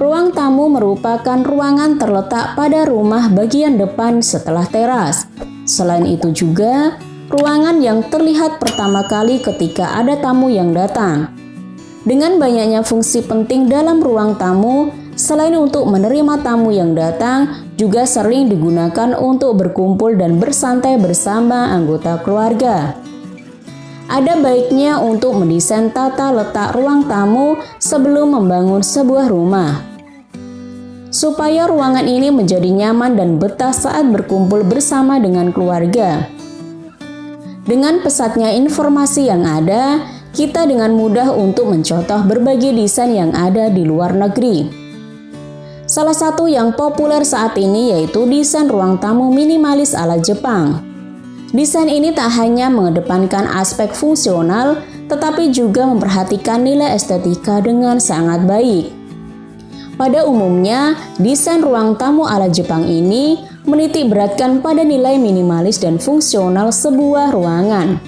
Ruang tamu merupakan ruangan terletak pada rumah bagian depan setelah teras. Selain itu juga, ruangan yang terlihat pertama kali ketika ada tamu yang datang. Dengan banyaknya fungsi penting dalam ruang tamu, selain untuk menerima tamu yang datang, juga sering digunakan untuk berkumpul dan bersantai bersama anggota keluarga. Ada baiknya untuk mendesain tata letak ruang tamu sebelum membangun sebuah rumah, supaya ruangan ini menjadi nyaman dan betah saat berkumpul bersama dengan keluarga. Dengan pesatnya informasi yang ada, kita dengan mudah untuk mencontoh berbagai desain yang ada di luar negeri. Salah satu yang populer saat ini yaitu desain ruang tamu minimalis ala Jepang. Desain ini tak hanya mengedepankan aspek fungsional, tetapi juga memperhatikan nilai estetika dengan sangat baik. Pada umumnya, desain ruang tamu ala Jepang ini menitik beratkan pada nilai minimalis dan fungsional sebuah ruangan,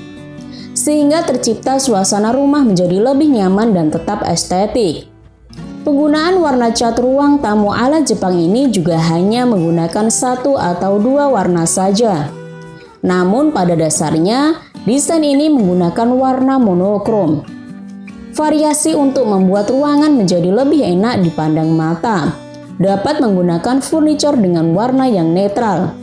sehingga tercipta suasana rumah menjadi lebih nyaman dan tetap estetik. Penggunaan warna cat ruang tamu ala Jepang ini juga hanya menggunakan satu atau dua warna saja. Namun pada dasarnya, desain ini menggunakan warna monokrom. Variasi untuk membuat ruangan menjadi lebih enak dipandang mata. Dapat menggunakan furniture dengan warna yang netral.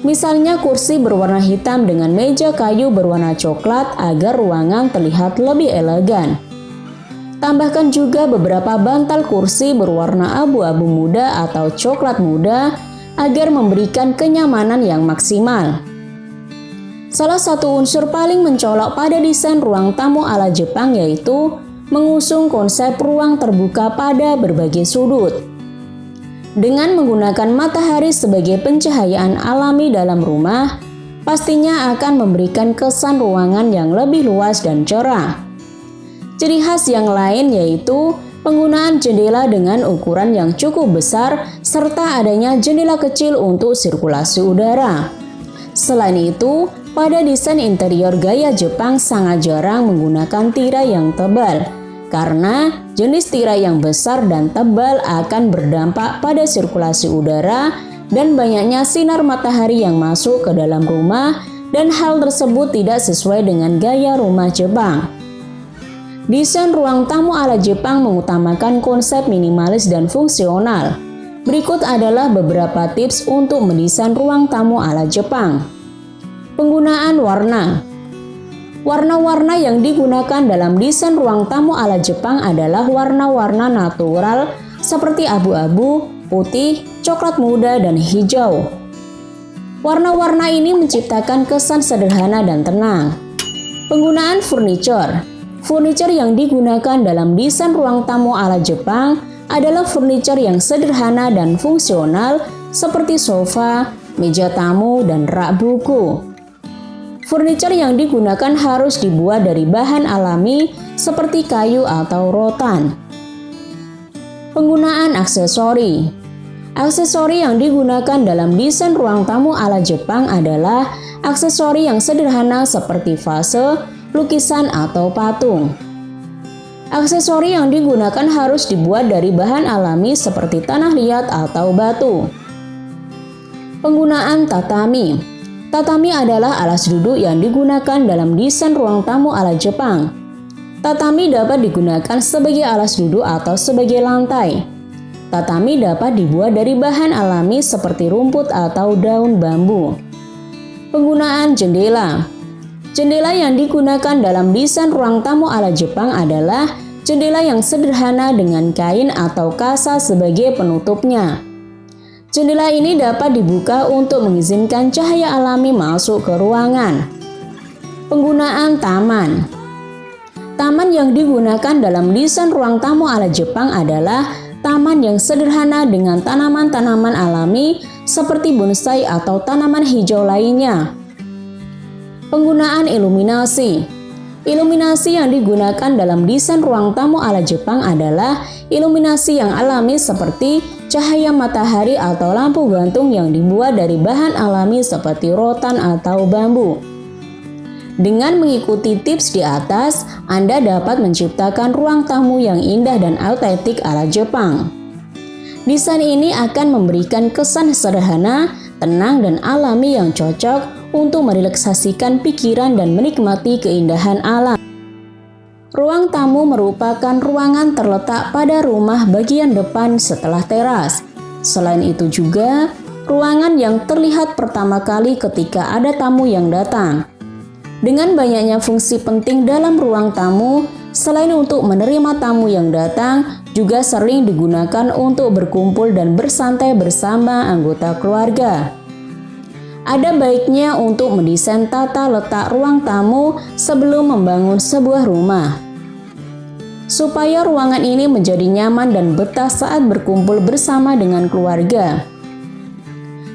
Misalnya kursi berwarna hitam dengan meja kayu berwarna coklat agar ruangan terlihat lebih elegan. Tambahkan juga beberapa bantal kursi berwarna abu-abu muda atau coklat muda agar memberikan kenyamanan yang maksimal. Salah satu unsur paling mencolok pada desain ruang tamu ala Jepang yaitu mengusung konsep ruang terbuka pada berbagai sudut. Dengan menggunakan matahari sebagai pencahayaan alami dalam rumah, pastinya akan memberikan kesan ruangan yang lebih luas dan cerah. Ciri khas yang lain yaitu penggunaan jendela dengan ukuran yang cukup besar serta adanya jendela kecil untuk sirkulasi udara. Selain itu, pada desain interior gaya Jepang sangat jarang menggunakan tirai yang tebal, karena jenis tirai yang besar dan tebal akan berdampak pada sirkulasi udara dan banyaknya sinar matahari yang masuk ke dalam rumah, dan hal tersebut tidak sesuai dengan gaya rumah Jepang. Desain ruang tamu ala Jepang mengutamakan konsep minimalis dan fungsional. Berikut adalah beberapa tips untuk mendesain ruang tamu ala Jepang. Penggunaan warna. Warna-warna yang digunakan dalam desain ruang tamu ala Jepang adalah warna-warna natural seperti abu-abu, putih, coklat muda, dan hijau. Warna-warna ini menciptakan kesan sederhana dan tenang. Penggunaan furniture. Furniture yang digunakan dalam desain ruang tamu ala Jepang adalah furniture yang sederhana dan fungsional seperti sofa, meja tamu, dan rak buku. Furniture yang digunakan harus dibuat dari bahan alami seperti kayu atau rotan. Penggunaan aksesori. Aksesori yang digunakan dalam desain ruang tamu ala Jepang adalah aksesori yang sederhana seperti vase, lukisan, atau patung. Aksesori yang digunakan harus dibuat dari bahan alami seperti tanah liat atau batu. Penggunaan tatami. Tatami adalah alas duduk yang digunakan dalam desain ruang tamu ala Jepang. Tatami dapat digunakan sebagai alas duduk atau sebagai lantai. Tatami dapat dibuat dari bahan alami seperti rumput atau daun bambu. Penggunaan jendela. Jendela yang digunakan dalam desain ruang tamu ala Jepang adalah jendela yang sederhana dengan kain atau kasa sebagai penutupnya. Jendela ini dapat dibuka untuk mengizinkan cahaya alami masuk ke ruangan. Penggunaan taman. Taman yang digunakan dalam desain ruang tamu ala Jepang adalah taman yang sederhana dengan tanaman-tanaman alami seperti bonsai atau tanaman hijau lainnya. Penggunaan iluminasi. Iluminasi yang digunakan dalam desain ruang tamu ala Jepang adalah iluminasi yang alami seperti cahaya matahari atau lampu gantung yang dibuat dari bahan alami seperti rotan atau bambu. Dengan mengikuti tips di atas, Anda dapat menciptakan ruang tamu yang indah dan autentik ala Jepang. Desain ini akan memberikan kesan sederhana, tenang, dan alami yang cocok untuk merelaksasikan pikiran dan menikmati keindahan alam. Ruang tamu merupakan ruangan terletak pada rumah bagian depan setelah teras. Selain itu juga, ruangan yang terlihat pertama kali ketika ada tamu yang datang. Dengan banyaknya fungsi penting dalam ruang tamu, selain untuk menerima tamu yang datang, juga sering digunakan untuk berkumpul dan bersantai bersama anggota keluarga. Ada baiknya untuk mendesain tata letak ruang tamu sebelum membangun sebuah rumah, supaya ruangan ini menjadi nyaman dan betah saat berkumpul bersama dengan keluarga.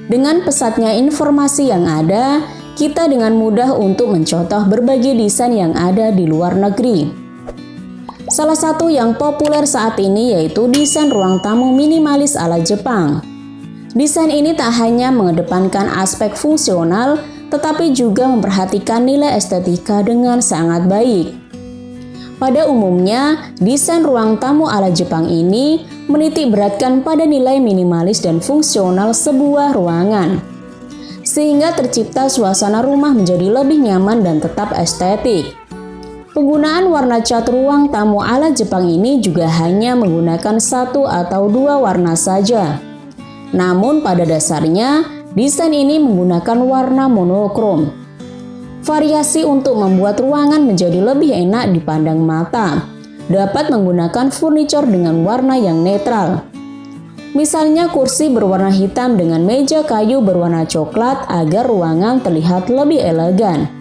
Dengan pesatnya informasi yang ada, kita dengan mudah untuk mencontoh berbagai desain yang ada di luar negeri. Salah satu yang populer saat ini yaitu desain ruang tamu minimalis ala Jepang. Desain ini tak hanya mengedepankan aspek fungsional, tetapi juga memperhatikan nilai estetika dengan sangat baik. Pada umumnya, desain ruang tamu ala Jepang ini menitik beratkan pada nilai minimalis dan fungsional sebuah ruangan, sehingga tercipta suasana rumah menjadi lebih nyaman dan tetap estetik. Penggunaan warna cat ruang tamu ala Jepang ini juga hanya menggunakan 1 atau 2 warna saja. Namun pada dasarnya, desain ini menggunakan warna monokrom. Variasi untuk membuat ruangan menjadi lebih enak dipandang mata. Dapat menggunakan furniture dengan warna yang netral. Misalnya kursi berwarna hitam dengan meja kayu berwarna coklat agar ruangan terlihat lebih elegan.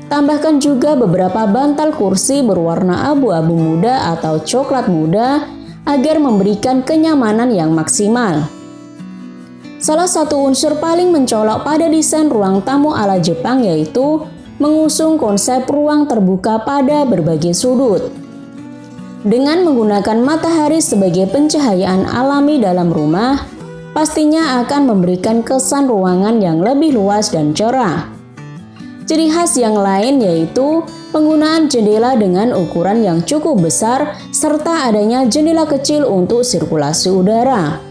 Tambahkan juga beberapa bantal kursi berwarna abu-abu muda atau coklat muda agar memberikan kenyamanan yang maksimal. Salah satu unsur paling mencolok pada desain ruang tamu ala Jepang yaitu mengusung konsep ruang terbuka pada berbagai sudut. Dengan menggunakan matahari sebagai pencahayaan alami dalam rumah, pastinya akan memberikan kesan ruangan yang lebih luas dan cerah. Ciri khas yang lain yaitu penggunaan jendela dengan ukuran yang cukup besar serta adanya jendela kecil untuk sirkulasi udara.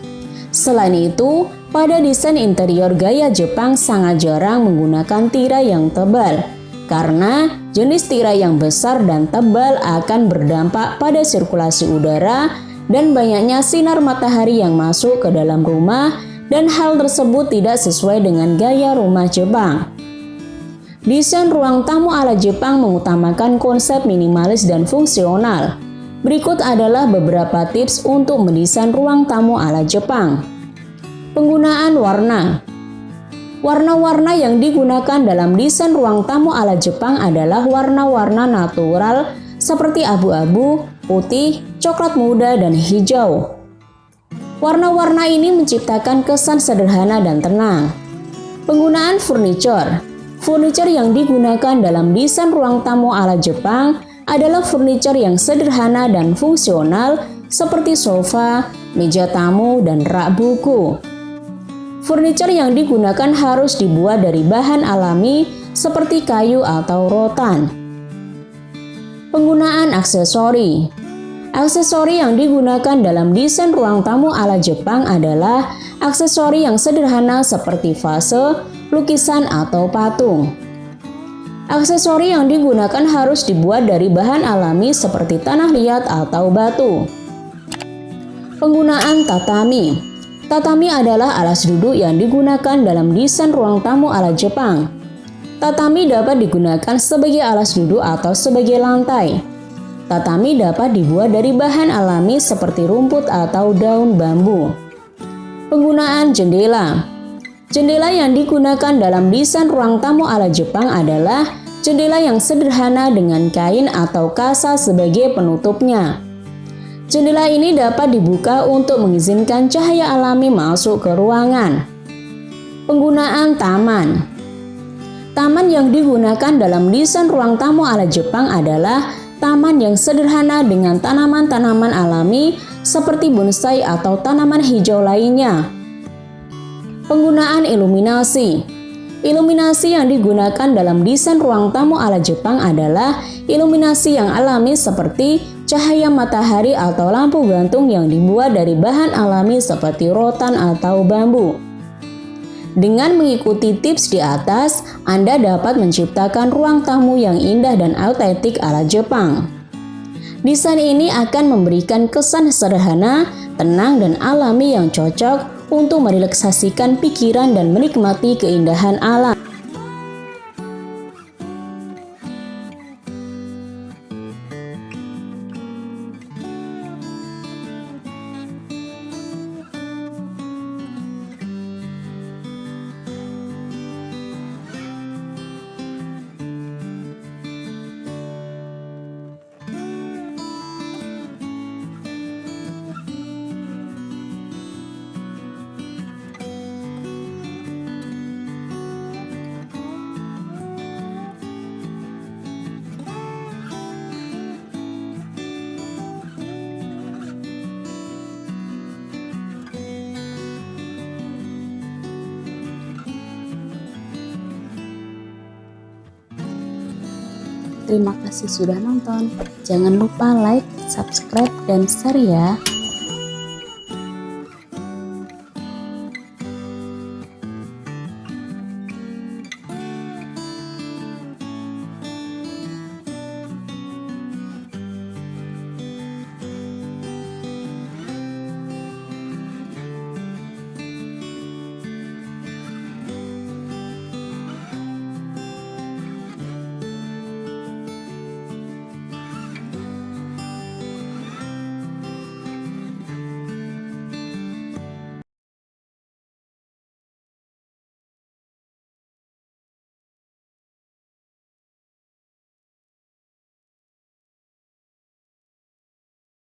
Selain itu, pada desain interior gaya Jepang sangat jarang menggunakan tirai yang tebal, karena jenis tirai yang besar dan tebal akan berdampak pada sirkulasi udara dan banyaknya sinar matahari yang masuk ke dalam rumah, dan hal tersebut tidak sesuai dengan gaya rumah Jepang. Desain ruang tamu ala Jepang mengutamakan konsep minimalis dan fungsional. Berikut adalah beberapa tips untuk mendesain ruang tamu ala Jepang. Penggunaan warna. Warna-warna yang digunakan dalam desain ruang tamu ala Jepang adalah warna-warna natural seperti abu-abu, putih, coklat muda, dan hijau. Warna-warna ini menciptakan kesan sederhana dan tenang. Penggunaan furniture. Furniture yang digunakan dalam desain ruang tamu ala Jepang adalah furniture yang sederhana dan fungsional seperti sofa, meja tamu, dan rak buku. Furniture yang digunakan harus dibuat dari bahan alami seperti kayu atau rotan. Penggunaan aksesori. Aksesori yang digunakan dalam desain ruang tamu ala Jepang adalah aksesori yang sederhana seperti vase, lukisan, atau patung. Aksesori yang digunakan harus dibuat dari bahan alami seperti tanah liat atau batu. Penggunaan tatami. Tatami adalah alas duduk yang digunakan dalam desain ruang tamu ala Jepang. Tatami dapat digunakan sebagai alas duduk atau sebagai lantai. Tatami dapat dibuat dari bahan alami seperti rumput atau daun bambu. Penggunaan jendela. Jendela yang digunakan dalam desain ruang tamu ala Jepang adalah jendela yang sederhana dengan kain atau kasa sebagai penutupnya. Jendela ini dapat dibuka untuk mengizinkan cahaya alami masuk ke ruangan. Penggunaan taman. Taman yang digunakan dalam desain ruang tamu ala Jepang adalah taman yang sederhana dengan tanaman-tanaman alami seperti bonsai atau tanaman hijau lainnya. Penggunaan iluminasi. Iluminasi yang digunakan dalam desain ruang tamu ala Jepang adalah iluminasi yang alami seperti cahaya matahari atau lampu gantung yang dibuat dari bahan alami seperti rotan atau bambu. Dengan mengikuti tips di atas, Anda dapat menciptakan ruang tamu yang indah dan autentik ala Jepang. Desain ini akan memberikan kesan sederhana, tenang, dan alami yang cocok untuk merelaksasikan pikiran dan menikmati keindahan alam. Terima kasih sudah nonton. Jangan lupa like, subscribe, dan share ya.